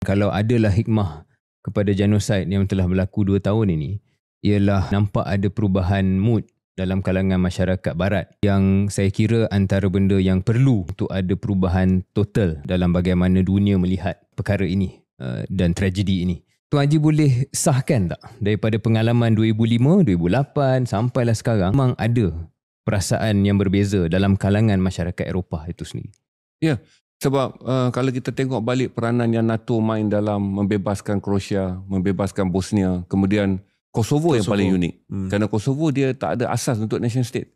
Kalau adalah hikmah kepada genosid yang telah berlaku 2 tahun ini, ialah nampak ada perubahan mood dalam kalangan masyarakat barat yang saya kira antara benda yang perlu untuk ada perubahan total dalam bagaimana dunia melihat perkara ini dan tragedi ini. Tuan Haji boleh sahkan tak daripada pengalaman 2005, 2008 sampailah sekarang memang ada perasaan yang berbeza dalam kalangan masyarakat Eropah itu sendiri? Ya, sebab kalau kita tengok balik peranan yang NATO main dalam membebaskan Croatia, membebaskan Bosnia, kemudian Kosovo yang paling unik. Kerana Kosovo dia tak ada asas untuk nation state.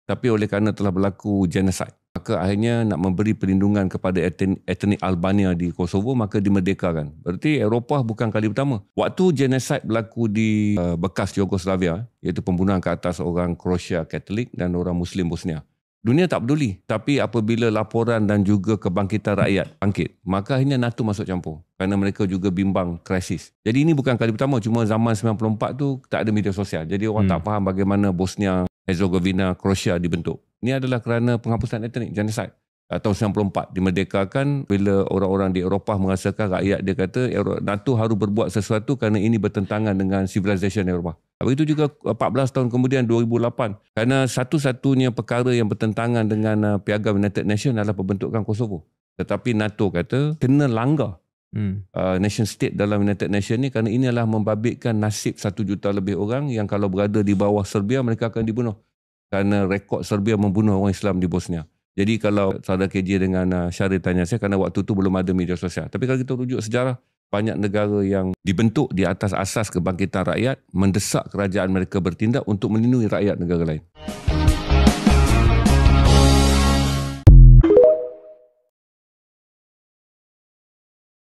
Tapi oleh kerana telah berlaku genocide, maka akhirnya nak memberi perlindungan kepada etnik Albania di Kosovo, maka dimerdekakan. Berarti Eropah bukan kali pertama. Waktu genocide berlaku di bekas Yugoslavia, iaitu pembunuhan ke atas orang Croatia Katolik dan orang Muslim Bosnia, dunia tak peduli. Tapi apabila laporan dan juga kebangkitan rakyat bangkit, maka akhirnya NATO masuk campur. Kerana mereka juga bimbang krisis. Jadi ini bukan kali pertama. Cuma zaman 94 tu tak ada media sosial. Jadi orang tak faham bagaimana Bosnia, Herzegovina, Croatia dibentuk. Ini adalah kerana penghapusan etnik, genocide. Tahun 94 dimerdekakan bila orang-orang di Eropah merasakan rakyat dia kata NATO harus berbuat sesuatu kerana ini bertentangan dengan civilization Eropah. Begitu juga 14 tahun kemudian 2008, kerana satu-satunya perkara yang bertentangan dengan Piagam United Nations adalah pembentukan Kosovo. Tetapi NATO kata kena langgar nation state dalam United Nations ni kerana ini adalah membabitkan nasib 1 juta lebih orang yang kalau berada di bawah Serbia mereka akan dibunuh. Kerana rekod Serbia membunuh orang Islam di Bosnia. Jadi kalau saudara KJ dengan Syaril tanya saya, kerana waktu tu belum ada media sosial. Tapi kalau kita rujuk sejarah, banyak negara yang dibentuk di atas asas kebangkitan rakyat mendesak kerajaan mereka bertindak untuk melindungi rakyat negara lain.